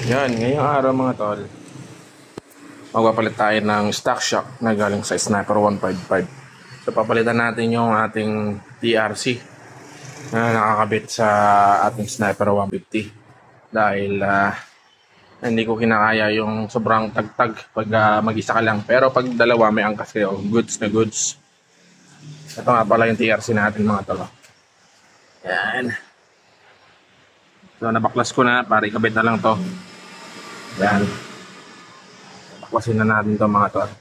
Yan, ngayong araw mga tol, magpapalit tayo ng stock shock na galing sa Sniper 155. So papalitan natin yung ating TRC na nakakabit sa ating Sniper 150 dahil hindi ko kinakaya yung sobrang tagtag pag mag-isa ka lang, pero pag dalawa may angkas kayo, goods na goods. Ito nga pala yung TRC natin mga tol. Yan. So nabaklas ko na para ikabit na lang to. Yan. Baklasin na natin to mga tol.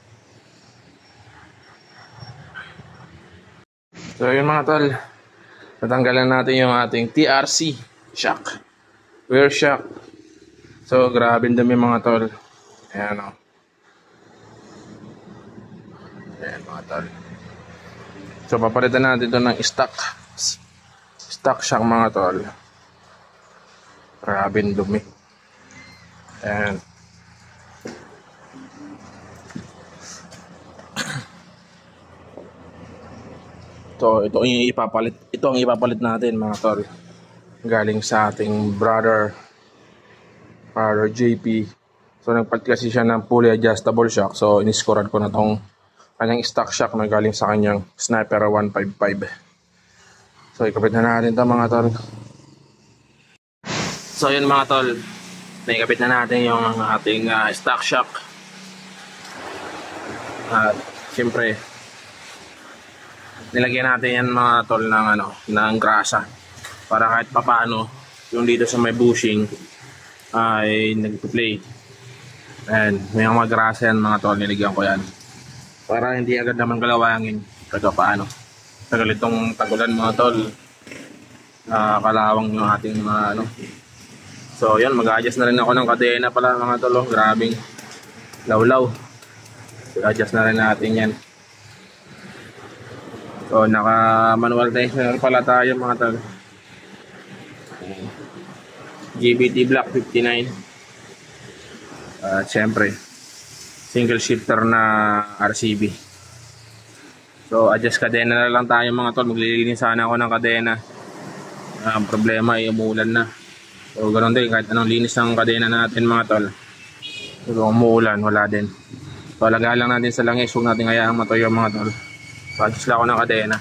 So yun mga tol, natanggalan natin yung ating TRC shock, rear shock. So grabe dumi mga tol. Ayan o. Ayan mga tol. So papalitan natin to ng stock shock mga tol. Grabe dumi. Ayan. So ito ang ipapalit natin mga tol. Galing sa ating brother JP. So nagpalit kasi siya ng fully adjustable shock. So iniscoran ko na tong kanyang stock shock na galing sa kanyang Sniper 155. So ikabit na natin to mga tol. So yun mga tol, naikabit na natin yung ating stock shock. At siyempre nilagyan natin yan mga tol ng grasa para kahit papaano yung dito sa may bushing ay nagpo-play. And may mga grasa yan mga tol, nilagyan ko yan para hindi agad naman galawangin kahit papaano. Tagal itong tagulan mga tol, kalawang yung ating mga So yan, mag-adjust na rin ako ng kadena pala mga tol. Grabing lawlaw. Mag-adjust na rin natin yan. So naka manual tensioner pala tayo mga tol. GBT Block 59. Siyempre single shifter na RCB. So adjust kadena na lang tayo mga tol. Maglilinis sana ako ng kadena. Ang problema ay umuulan na. So ganoon din, kahit anong linis ng kadena natin mga tol, so umuulan, wala din. So lagay lang natin sa langis, huwag natin hayaang matuyo mga tol. Adjust lang ako ng kadena.